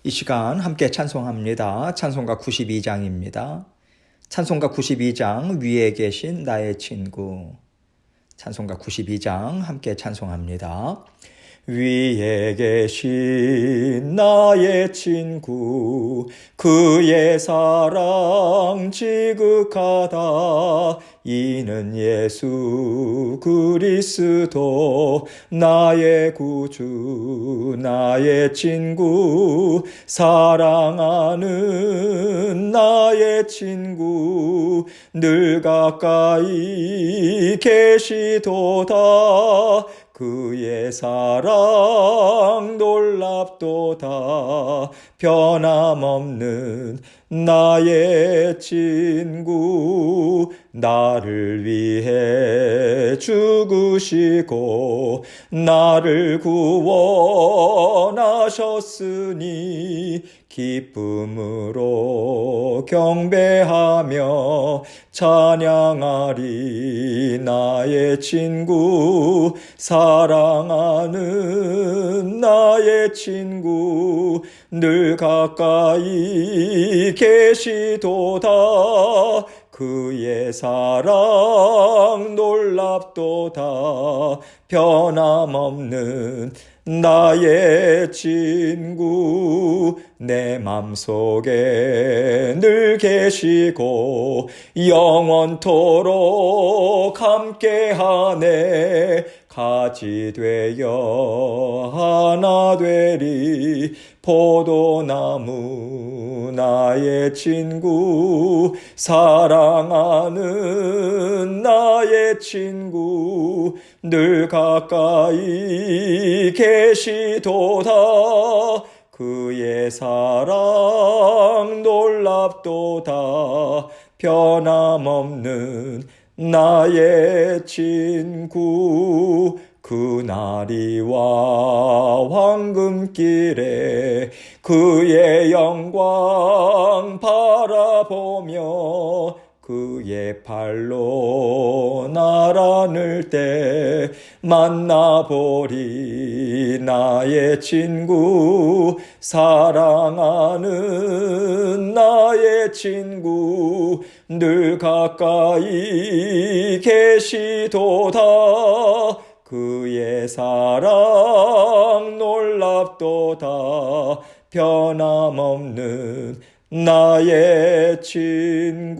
이 시간 함께 찬송합니다. 찬송가 92장입니다. 찬송가 92장 위에 계신 나의 친구. 찬송가 92장 함께 찬송합니다. 위에 계신 나의 친구, 그의 사랑 지극하다. 이는 예수 그리스도 나의 구주, 나의 친구, 사랑하는 나의 친구, 늘 가까이 계시도다. 그의 사랑 놀랍도다. 변함없는 나의 친구, 나를 위해 죽으시고 나를 구원하셨으니 기쁨으로 경배하며 찬양하리. 나의 친구, 사랑하는 나의 친구, 늘 가까이 계시도다. 그의 사랑 놀랍도다. 변함없는 나의 친구, 내 맘속에 늘 계시고 영원토록 함께하네. 가지 되어 하나 되리. 포도나무 나의 친구, 사랑하는 나의 친구, 늘 가까이 계시도다. 그의 사랑 놀랍도다. 변함없는 나의 친구, 그날이와 황금길에 그의 영광 바라보며 그의 발로 나라늘 때 만나보리. 나의 친구, 사랑하는 나의 친구, 늘 가까이 계시도다. 그의 사랑 놀랍도다. 변함없는 나의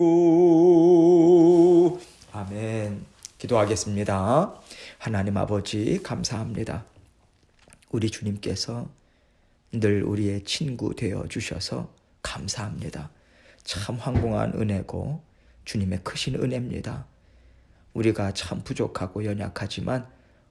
친구. 아멘. 기도하겠습니다. 하나님 아버지, 감사합니다. 우리 주님께서 늘 우리의 친구 되어 주셔서 감사합니다. 참 황공한 은혜고 주님의 크신 은혜입니다. 우리가 참 부족하고 연약하지만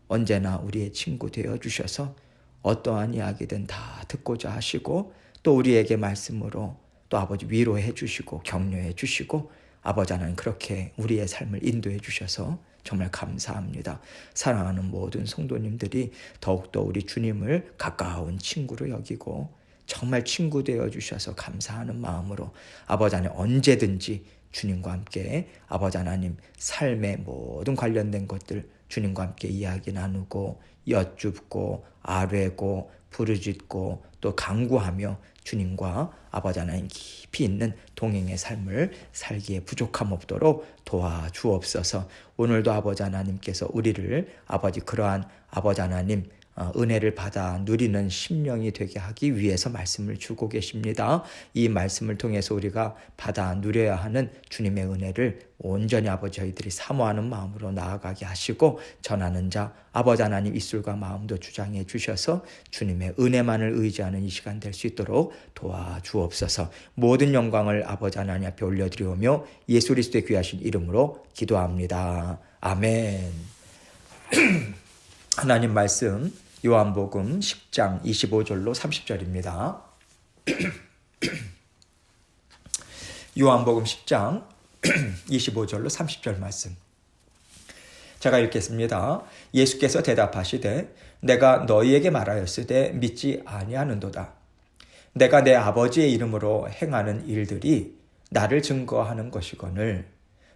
언제나 우리의 친구 되어 주셔서 어떠한 이야기든 다 듣고자 하시고 또 우리에게 말씀으로 또 아버지 위로해 주시고 격려해 주시고 아버지 하나님 그렇게 우리의 삶을 인도해 주셔서 정말 감사합니다. 사랑하는 모든 성도님들이 더욱더 우리 주님을 가까운 친구로 여기고 정말 친구 되어 주셔서 감사하는 마음으로 아버지 하나님 언제든지 주님과 함께 아버지 하나님 삶의 모든 관련된 것들 주님과 함께 이야기 나누고 여쭙고 아뢰고 부르짖고 또 간구하며 주님과 아버지 하나님 깊이 있는 동행의 삶을 살기에 부족함 없도록 도와주옵소서. 오늘도 아버지 하나님께서 우리를 아버지 그러한 아버지 하나님 은혜를 받아 누리는 심령이 되게 하기 위해서 말씀을 주고 계십니다. 이 말씀을 통해서 우리가 받아 누려야 하는 주님의 은혜를 온전히 아버지 저희들이 사모하는 마음으로 나아가게 하시고 전하는 자 아버지 하나님 입술과 마음도 주장해 주셔서 주님의 은혜만을 의지하는 이 시간 될 수 있도록 도와주옵소서. 모든 영광을 아버지 하나님 앞에 올려드리오며 예수 그리스도의 귀하신 이름으로 기도합니다. 아멘. 하나님 말씀 요한복음 10장 25절로 30절입니다. 요한복음 10장 25절로 30절 말씀. 제가 읽겠습니다. 예수께서 대답하시되 내가 너희에게 말하였으되 믿지 아니하는도다. 내가 내 아버지의 이름으로 행하는 일들이 나를 증거하는 것이거늘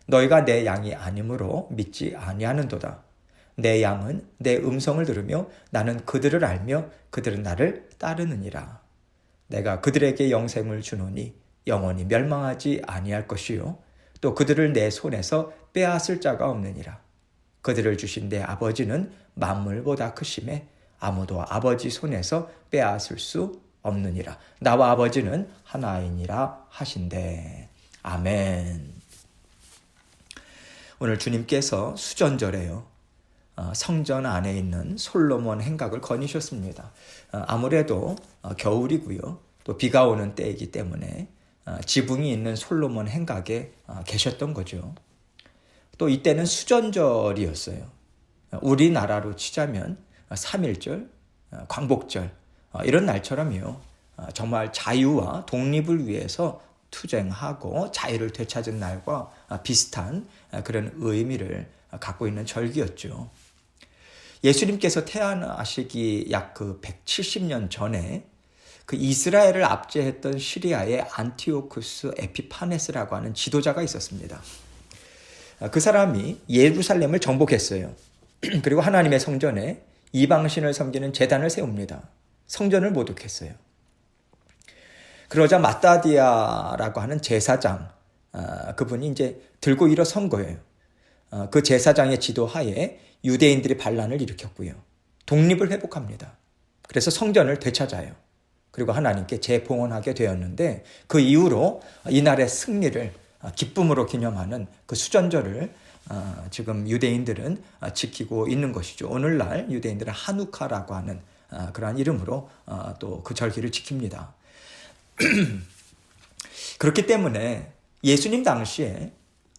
너희가 내 양이 아니므로 믿지 아니하는도다. 내 양은 내 음성을 들으며 나는 그들을 알며 그들은 나를 따르느니라. 내가 그들에게 영생을 주노니 영원히 멸망하지 아니할 것이요 또 그들을 내 손에서 빼앗을 자가 없느니라. 그들을 주신 내 아버지는 만물보다 크심에 아무도 아버지 손에서 빼앗을 수 없느니라. 나와 아버지는 하나이니라 하신대. 아멘. 오늘 주님께서 수전절에요. 성전 안에 있는 솔로몬 행각을 거니셨습니다. 아무래도 겨울이고요. 또 비가 오는 때이기 때문에 지붕이 있는 솔로몬 행각에 계셨던 거죠. 또 이때는 수전절이었어요. 우리나라로 치자면 3.1절, 광복절 이런 날처럼요. 정말 자유와 독립을 위해서 투쟁하고 자유를 되찾은 날과 비슷한 그런 의미를 갖고 있는 절기였죠. 예수님께서 태어나시기 약 170년 전에 그 이스라엘을 압제했던 시리아의 안티오쿠스 에피파네스라고 하는 지도자가 있었습니다. 그 사람이 예루살렘을 정복했어요. 그리고 하나님의 성전에 이방신을 섬기는 제단을 세웁니다. 성전을 모독했어요. 그러자 마따디아라고 하는 제사장, 그분이 이제 들고 일어선 거예요. 그 제사장의 지도하에 유대인들이 반란을 일으켰고요. 독립을 회복합니다. 그래서 성전을 되찾아요. 그리고 하나님께 재봉헌하게 되었는데 그 이후로 이날의 승리를 기쁨으로 기념하는 그 수전절을 지금 유대인들은 지키고 있는 것이죠. 오늘날 유대인들은 하누카라고 하는 그러한 이름으로 또 그 절기를 지킵니다. 그렇기 때문에 예수님 당시에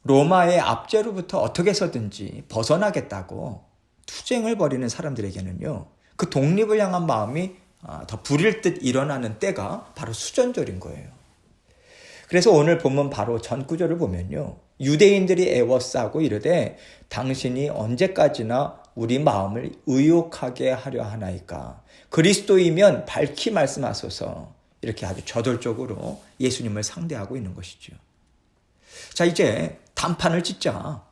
로마의 압제로부터 어떻게 해서든지 벗어나겠다고 투쟁을 벌이는 사람들에게는요, 그 독립을 향한 마음이 더 불일 듯 일어나는 때가 바로 수전절인 거예요. 그래서 오늘 본문 바로 전 구절을 보면요, 유대인들이 애워싸고 이르되 당신이 언제까지나 우리 마음을 의욕하게 하려 하나이까. 그리스도이면 밝히 말씀하소서. 이렇게 아주 저돌적으로 예수님을 상대하고 있는 것이죠. 자, 이제 단판을 짓자.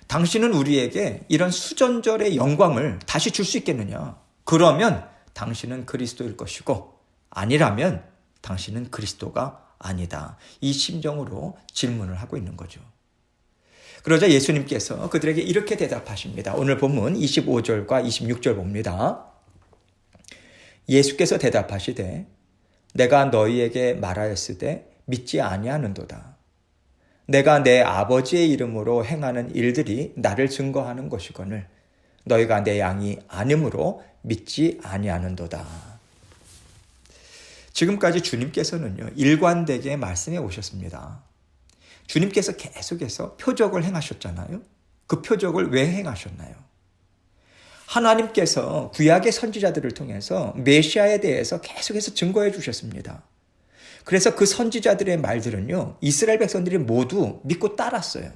당신은 우리에게 이런 수전절의 영광을 다시 줄 수 있겠느냐? 그러면 당신은 그리스도일 것이고 아니라면 당신은 그리스도가 아니다. 이 심정으로 질문을 하고 있는 거죠. 그러자 예수님께서 그들에게 이렇게 대답하십니다. 오늘 본문 25절과 26절 봅니다. 예수께서 대답하시되 내가 너희에게 말하였으되 믿지 아니하는도다. 내가 내 아버지의 이름으로 행하는 일들이 나를 증거하는 것이거늘 너희가 내 양이 아님으로 믿지 아니하는도다. 지금까지 주님께서는요, 일관되게 말씀해 오셨습니다. 주님께서 계속해서 표적을 행하셨잖아요. 그 표적을 왜 행하셨나요? 하나님께서 구약의 선지자들을 통해서 메시아에 대해서 계속해서 증거해 주셨습니다. 그래서 그 선지자들의 말들은요, 이스라엘 백성들이 모두 믿고 따랐어요.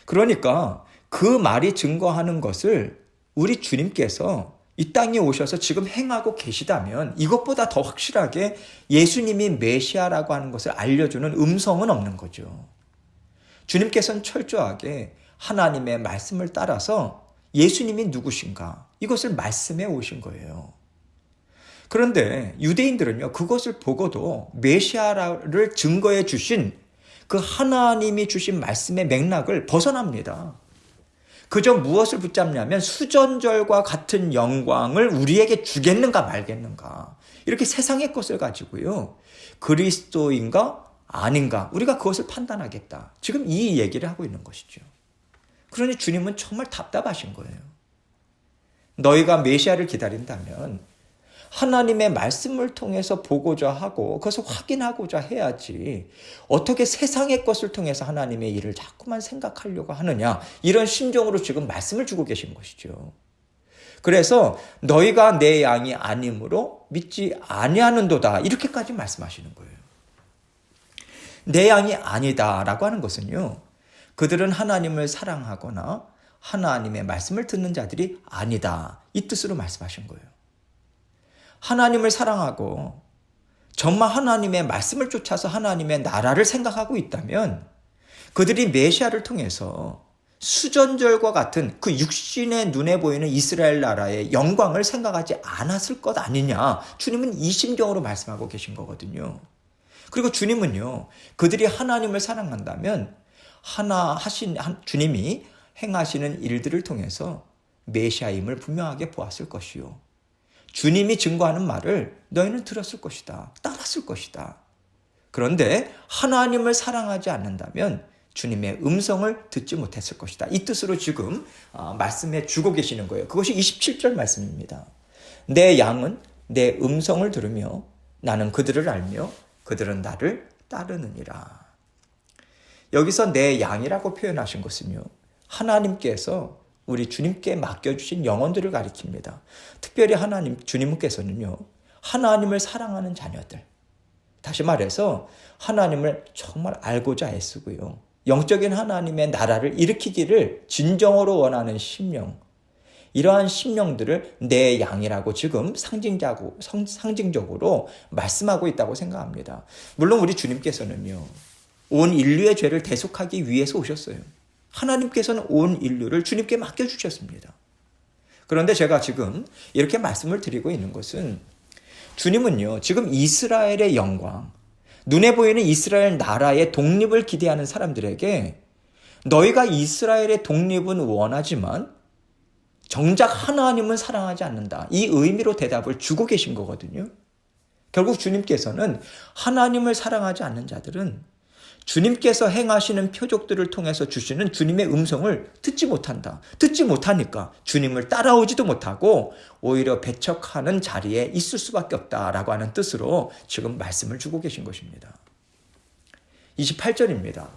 그러니까 그 말이 증거하는 것을 우리 주님께서 이 땅에 오셔서 지금 행하고 계시다면 이것보다 더 확실하게 예수님이 메시아라고 하는 것을 알려주는 음성은 없는 거죠. 주님께서는 철저하게 하나님의 말씀을 따라서 예수님이 누구신가 이것을 말씀해 오신 거예요. 그런데 유대인들은요, 그것을 보고도 메시아를 증거해 주신 그 하나님이 주신 말씀의 맥락을 벗어납니다. 그저 무엇을 붙잡냐면 수전절과 같은 영광을 우리에게 주겠는가 말겠는가. 이렇게 세상의 것을 가지고요, 그리스도인가 아닌가 우리가 그것을 판단하겠다. 지금 이 얘기를 하고 있는 것이죠. 그러니 주님은 정말 답답하신 거예요. 너희가 메시아를 기다린다면 하나님의 말씀을 통해서 보고자 하고 그것을 확인하고자 해야지 어떻게 세상의 것을 통해서 하나님의 일을 자꾸만 생각하려고 하느냐, 이런 심정으로 지금 말씀을 주고 계신 것이죠. 그래서 너희가 내 양이 아님으로 믿지 아니하는도다, 이렇게까지 말씀하시는 거예요. 내 양이 아니다라고 하는 것은요, 그들은 하나님을 사랑하거나 하나님의 말씀을 듣는 자들이 아니다, 이 뜻으로 말씀하신 거예요. 하나님을 사랑하고 정말 하나님의 말씀을 쫓아서 하나님의 나라를 생각하고 있다면 그들이 메시아를 통해서 수전절과 같은 그 육신의 눈에 보이는 이스라엘 나라의 영광을 생각하지 않았을 것 아니냐. 주님은 이심경으로 말씀하고 계신 거거든요. 그리고 주님은요, 그들이 하나님을 사랑한다면 주님이 행하시는 일들을 통해서 메시아임을 분명하게 보았을 것이요. 주님이 증거하는 말을 너희는 들었을 것이다. 따랐을 것이다. 그런데 하나님을 사랑하지 않는다면 주님의 음성을 듣지 못했을 것이다. 이 뜻으로 지금 말씀해 주고 계시는 거예요. 그것이 27절 말씀입니다. 내 양은 내 음성을 들으며 나는 그들을 알며 그들은 나를 따르느니라. 여기서 내 양이라고 표현하신 것은요, 하나님께서 우리 주님께 맡겨주신 영혼들을 가리킵니다. 특별히 주님께서는요, 하나님을 사랑하는 자녀들, 다시 말해서 하나님을 정말 알고자 애쓰고요, 영적인 하나님의 나라를 일으키기를 진정으로 원하는 심령, 이러한 심령들을 내 양이라고 지금 상징적으로 말씀하고 있다고 생각합니다. 물론 우리 주님께서는요, 온 인류의 죄를 대속하기 위해서 오셨어요. 하나님께서는 온 인류를 주님께 맡겨주셨습니다. 그런데 제가 지금 이렇게 말씀을 드리고 있는 것은 주님은요, 지금 이스라엘의 영광, 눈에 보이는 이스라엘 나라의 독립을 기대하는 사람들에게 너희가 이스라엘의 독립은 원하지만 정작 하나님은 사랑하지 않는다. 이 의미로 대답을 주고 계신 거거든요. 결국 주님께서는 하나님을 사랑하지 않는 자들은 주님께서 행하시는 표적들을 통해서 주시는 주님의 음성을 듣지 못한다. 듣지 못하니까 주님을 따라오지도 못하고 오히려 배척하는 자리에 있을 수밖에 없다라고 하는 뜻으로 지금 말씀을 주고 계신 것입니다. 28절입니다.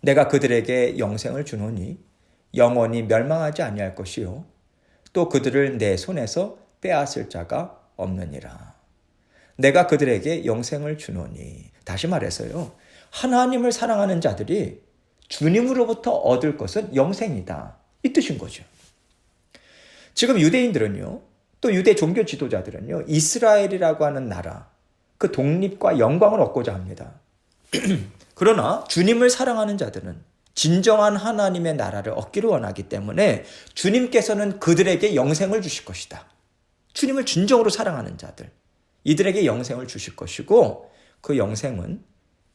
내가 그들에게 영생을 주노니 영원히 멸망하지 아니할 것이요 또 그들을 내 손에서 빼앗을 자가 없느니라. 내가 그들에게 영생을 주노니, 다시 말해서요, 하나님을 사랑하는 자들이 주님으로부터 얻을 것은 영생이다, 이 뜻인 거죠. 지금 유대인들은요, 또 유대 종교 지도자들은요, 이스라엘이라고 하는 나라, 그 독립과 영광을 얻고자 합니다. 그러나 주님을 사랑하는 자들은 진정한 하나님의 나라를 얻기를 원하기 때문에 주님께서는 그들에게 영생을 주실 것이다. 주님을 진정으로 사랑하는 자들, 이들에게 영생을 주실 것이고 그 영생은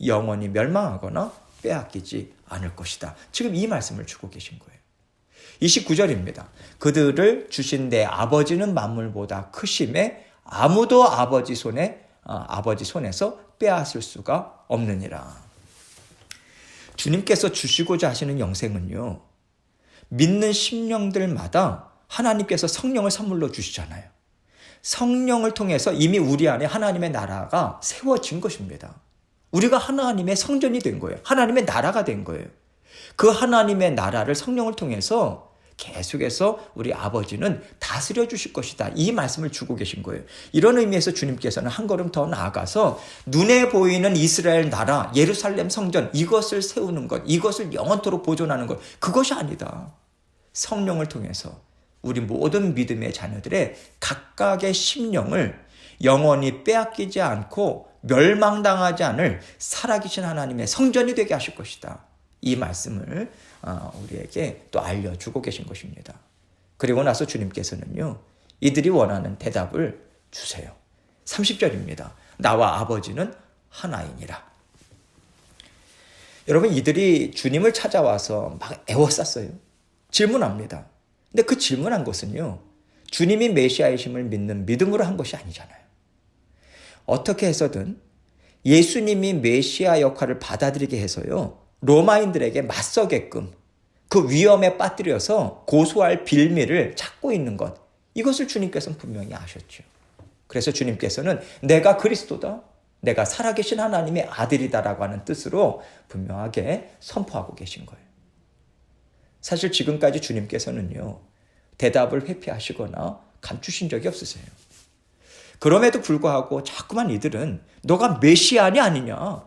영원히 멸망하거나 빼앗기지 않을 것이다. 지금 이 말씀을 주고 계신 거예요. 29절입니다. 그들을 주신 내 아버지는 만물보다 크심에 아무도 아버지 손에서 빼앗을 수가 없느니라. 주님께서 주시고자 하시는 영생은요, 믿는 심령들마다 하나님께서 성령을 선물로 주시잖아요. 성령을 통해서 이미 우리 안에 하나님의 나라가 세워진 것입니다. 우리가 하나님의 성전이 된 거예요. 하나님의 나라가 된 거예요. 그 하나님의 나라를 성령을 통해서 계속해서 우리 아버지는 다스려 주실 것이다. 이 말씀을 주고 계신 거예요. 이런 의미에서 주님께서는 한 걸음 더 나아가서 눈에 보이는 이스라엘 나라, 예루살렘 성전, 이것을 세우는 것, 이것을 영원토록 보존하는 것, 그것이 아니다. 성령을 통해서 우리 모든 믿음의 자녀들의 각각의 심령을 영원히 빼앗기지 않고 멸망당하지 않을 살아계신 하나님의 성전이 되게 하실 것이다. 이 말씀을 우리에게 또 알려주고 계신 것입니다. 그리고 나서 주님께서는요, 이들이 원하는 대답을 주세요. 30절입니다. 나와 아버지는 하나이니라. 여러분, 이들이 주님을 찾아와서 막 애워쌌어요. 질문합니다. 근데 그 질문한 것은요, 주님이 메시아이심을 믿는 믿음으로 한 것이 아니잖아요. 어떻게 해서든 예수님이 메시아 역할을 받아들이게 해서요, 로마인들에게 맞서게끔 그 위험에 빠뜨려서 고소할 빌미를 찾고 있는 것, 이것을 주님께서는 분명히 아셨죠. 그래서 주님께서는 내가 그리스도다, 내가 살아계신 하나님의 아들이다라고 하는 뜻으로 분명하게 선포하고 계신 거예요. 사실 지금까지 주님께서는요, 대답을 회피하시거나 감추신 적이 없으세요. 그럼에도 불구하고 자꾸만 이들은 너가 메시아니 아니냐,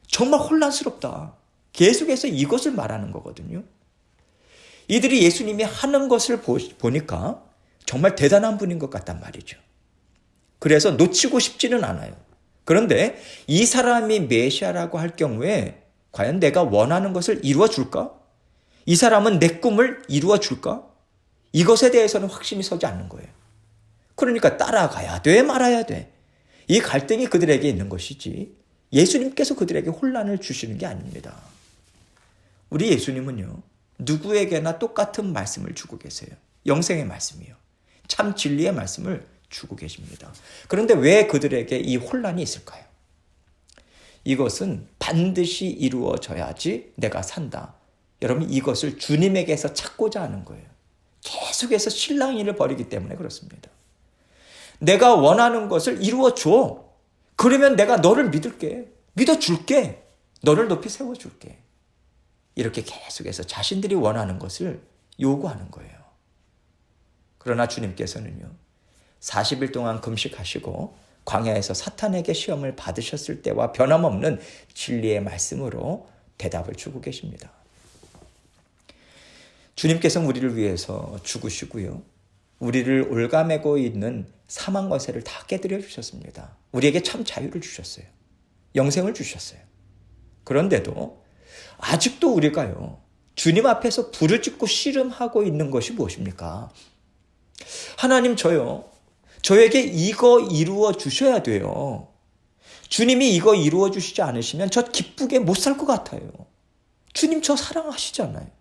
정말 혼란스럽다, 계속해서 이것을 말하는 거거든요. 이들이 예수님이 하는 것을 보니까 정말 대단한 분인 것 같단 말이죠. 그래서 놓치고 싶지는 않아요. 그런데 이 사람이 메시아라고 할 경우에 과연 내가 원하는 것을 이루어 줄까? 이 사람은 내 꿈을 이루어 줄까? 이것에 대해서는 확신이 서지 않는 거예요. 그러니까 따라가야 돼, 말아야 돼. 이 갈등이 그들에게 있는 것이지 예수님께서 그들에게 혼란을 주시는 게 아닙니다. 우리 예수님은요, 누구에게나 똑같은 말씀을 주고 계세요. 영생의 말씀이요. 참 진리의 말씀을 주고 계십니다. 그런데 왜 그들에게 이 혼란이 있을까요? 이것은 반드시 이루어져야지 내가 산다. 여러분, 이것을 주님에게서 찾고자 하는 거예요. 계속해서 실랑이를 벌이기 때문에 그렇습니다. 내가 원하는 것을 이루어줘. 그러면 내가 너를 믿을게. 믿어줄게. 너를 높이 세워줄게. 이렇게 계속해서 자신들이 원하는 것을 요구하는 거예요. 그러나 주님께서는요, 40일 동안 금식하시고 광야에서 사탄에게 시험을 받으셨을 때와 변함없는 진리의 말씀으로 대답을 주고 계십니다. 주님께서는 우리를 위해서 죽으시고요, 우리를 올가매고 있는 사망 권세를 다 깨뜨려 주셨습니다. 우리에게 참 자유를 주셨어요. 영생을 주셨어요. 그런데도 아직도 우리가요, 주님 앞에서 부르짖고 씨름하고 있는 것이 무엇입니까? 하나님, 저에게 이거 이루어 주셔야 돼요. 주님이 이거 이루어 주시지 않으시면 저 기쁘게 못 살 것 같아요. 주님 저 사랑하시잖아요.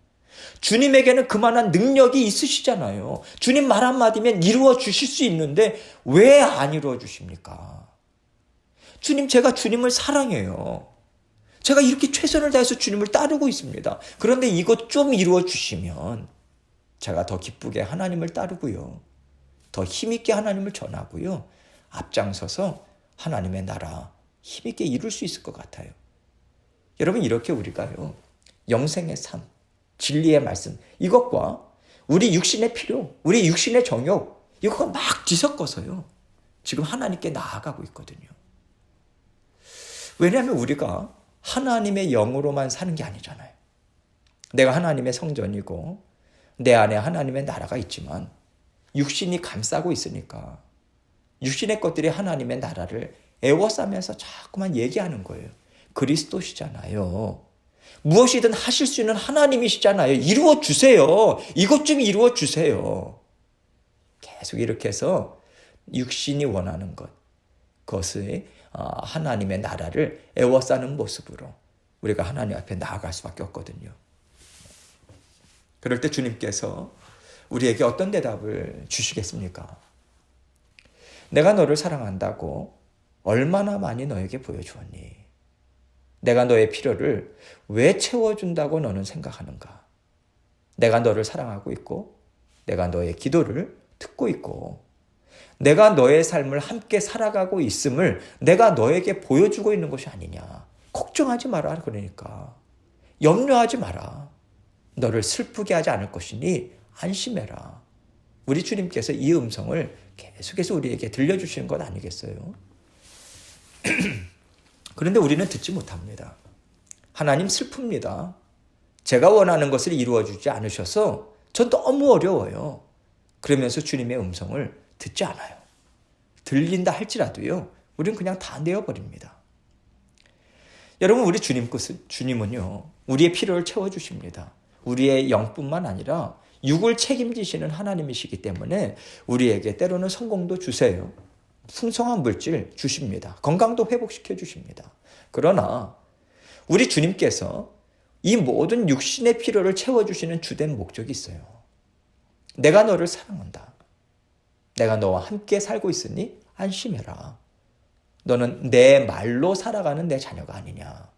주님에게는 그만한 능력이 있으시잖아요. 주님 말 한마디면 이루어 주실 수 있는데 왜 안 이루어 주십니까? 주님, 제가 주님을 사랑해요. 제가 이렇게 최선을 다해서 주님을 따르고 있습니다. 그런데 이것 좀 이루어 주시면 제가 더 기쁘게 하나님을 따르고요, 더 힘있게 하나님을 전하고요, 앞장서서 하나님의 나라 힘있게 이룰 수 있을 것 같아요. 여러분, 이렇게 우리가요, 영생의 삶, 진리의 말씀, 이것과 우리 육신의 필요, 우리 육신의 정욕, 이거가 막 뒤섞어서요, 지금 하나님께 나아가고 있거든요. 왜냐하면 우리가 하나님의 영으로만 사는 게 아니잖아요. 내가 하나님의 성전이고 내 안에 하나님의 나라가 있지만 육신이 감싸고 있으니까 육신의 것들이 하나님의 나라를 애워싸면서 자꾸만 얘기하는 거예요. 그리스도시잖아요. 무엇이든 하실 수 있는 하나님이시잖아요. 이루어 주세요. 이것 좀 이루어 주세요. 계속 이렇게 해서 육신이 원하는 것, 그것을 하나님의 나라를 애워싸는 모습으로 우리가 하나님 앞에 나아갈 수밖에 없거든요. 그럴 때 주님께서 우리에게 어떤 대답을 주시겠습니까? 내가 너를 사랑한다고 얼마나 많이 너에게 보여주었니? 내가 너의 필요를 왜 채워준다고 너는 생각하는가? 내가 너를 사랑하고 있고 내가 너의 기도를 듣고 있고 내가 너의 삶을 함께 살아가고 있음을 내가 너에게 보여주고 있는 것이 아니냐. 걱정하지 마라. 그러니까 염려하지 마라. 너를 슬프게 하지 않을 것이니 안심해라. 우리 주님께서 이 음성을 계속해서 우리에게 들려주시는 것 아니겠어요? 그런데 우리는 듣지 못합니다. 하나님 슬픕니다. 제가 원하는 것을 이루어주지 않으셔서 전 너무 어려워요. 그러면서 주님의 음성을 듣지 않아요. 들린다 할지라도요, 우리는 그냥 다 내어버립니다. 여러분, 우리 주님은요, 우리의 필요를 채워주십니다. 우리의 영뿐만 아니라 육을 책임지시는 하나님이시기 때문에 우리에게 때로는 성공도 주세요. 풍성한 물질 주십니다. 건강도 회복시켜 주십니다. 그러나 우리 주님께서 이 모든 육신의 필요를 채워주시는 주된 목적이 있어요. 내가 너를 사랑한다. 내가 너와 함께 살고 있으니 안심해라. 너는 내 말로 살아가는 내 자녀가 아니냐.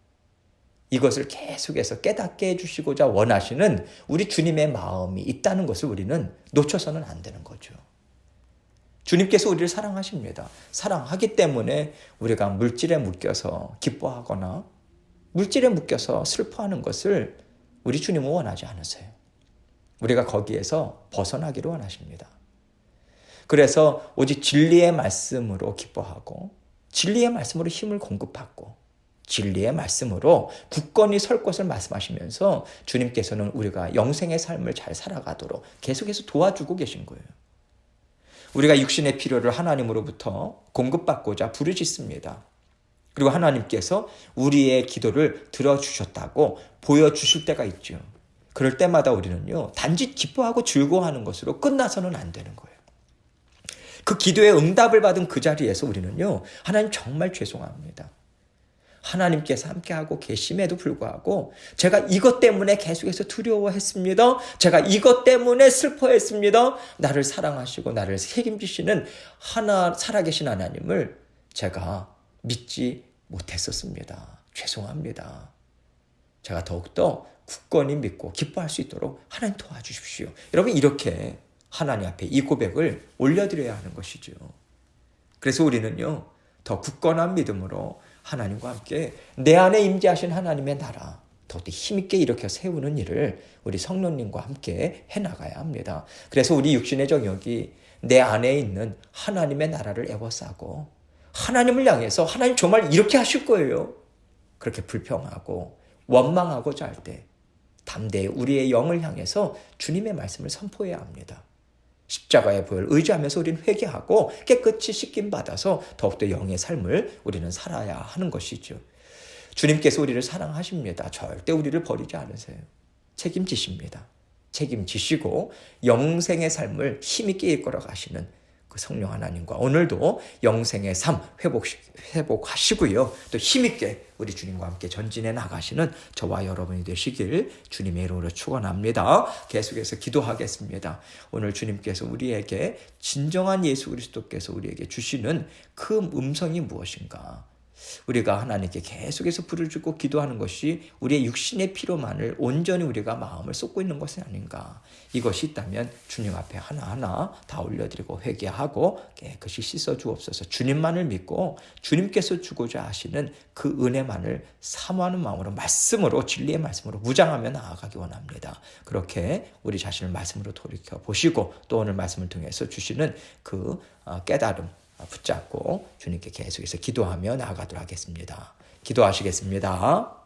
이것을 계속해서 깨닫게 해주시고자 원하시는 우리 주님의 마음이 있다는 것을 우리는 놓쳐서는 안 되는 거죠. 주님께서 우리를 사랑하십니다. 사랑하기 때문에 우리가 물질에 묶여서 기뻐하거나 물질에 묶여서 슬퍼하는 것을 우리 주님은 원하지 않으세요. 우리가 거기에서 벗어나기를 원하십니다. 그래서 오직 진리의 말씀으로 기뻐하고 진리의 말씀으로 힘을 공급받고 진리의 말씀으로 굳건히 설 것을 말씀하시면서 주님께서는 우리가 영생의 삶을 잘 살아가도록 계속해서 도와주고 계신 거예요. 우리가 육신의 필요를 하나님으로부터 공급받고자 부르짖습니다. 그리고 하나님께서 우리의 기도를 들어주셨다고 보여주실 때가 있죠. 그럴 때마다 우리는요, 단지 기뻐하고 즐거워하는 것으로 끝나서는 안 되는 거예요. 그 기도의 응답을 받은 그 자리에서 우리는요, 하나님 정말 죄송합니다. 하나님께서 함께하고 계심에도 불구하고 제가 이것 때문에 계속해서 두려워했습니다. 제가 이것 때문에 슬퍼했습니다. 나를 사랑하시고 나를 책임지시는 살아계신 하나님을 제가 믿지 못했었습니다. 죄송합니다. 제가 더욱더 굳건히 믿고 기뻐할 수 있도록 하나님 도와주십시오. 여러분, 이렇게 하나님 앞에 이 고백을 올려드려야 하는 것이죠. 그래서 우리는요, 더 굳건한 믿음으로 하나님과 함께 내 안에 임재하신 하나님의 나라 더욱더 힘있게 일으켜 세우는 일을 우리 성령님과 함께 해나가야 합니다. 그래서 우리 육신의 정욕이 내 안에 있는 하나님의 나라를 애워싸고 하나님을 향해서 하나님 정말 이렇게 하실 거예요, 그렇게 불평하고 원망하고자 할 때 담대히 우리의 영을 향해서 주님의 말씀을 선포해야 합니다. 십자가의 보혈을 의지하면서 우리는 회개하고 깨끗이 씻김 받아서 더욱더 영의 삶을 우리는 살아야 하는 것이죠. 주님께서 우리를 사랑하십니다. 절대 우리를 버리지 않으세요. 책임지십니다. 책임지시고 영생의 삶을 힘있게 이끌어 가시는 그 성령 하나님과 오늘도 영생의 삶 회복하시고요. 또 힘있게 우리 주님과 함께 전진해 나가시는 저와 여러분이 되시길 주님의 이름으로 축원합니다. 계속해서 기도하겠습니다. 오늘 주님께서 우리에게 진정한 예수 그리스도께서 우리에게 주시는 그 음성이 무엇인가? 우리가 하나님께 계속해서 부르짖고 기도하는 것이 우리의 육신의 피로만을 온전히 우리가 마음을 쏟고 있는 것이 아닌가. 이것이 있다면 주님 앞에 하나하나 다 올려드리고 회개하고 깨끗이 씻어주옵소서. 주님만을 믿고 주님께서 주고자 하시는 그 은혜만을 사모하는 마음으로 말씀으로, 진리의 말씀으로 무장하며 나아가기 원합니다. 그렇게 우리 자신을 말씀으로 돌이켜보시고 또 오늘 말씀을 통해서 주시는 그 깨달음 붙잡고 주님께 계속해서 기도하며 나아가도록 하겠습니다. 기도하시겠습니다.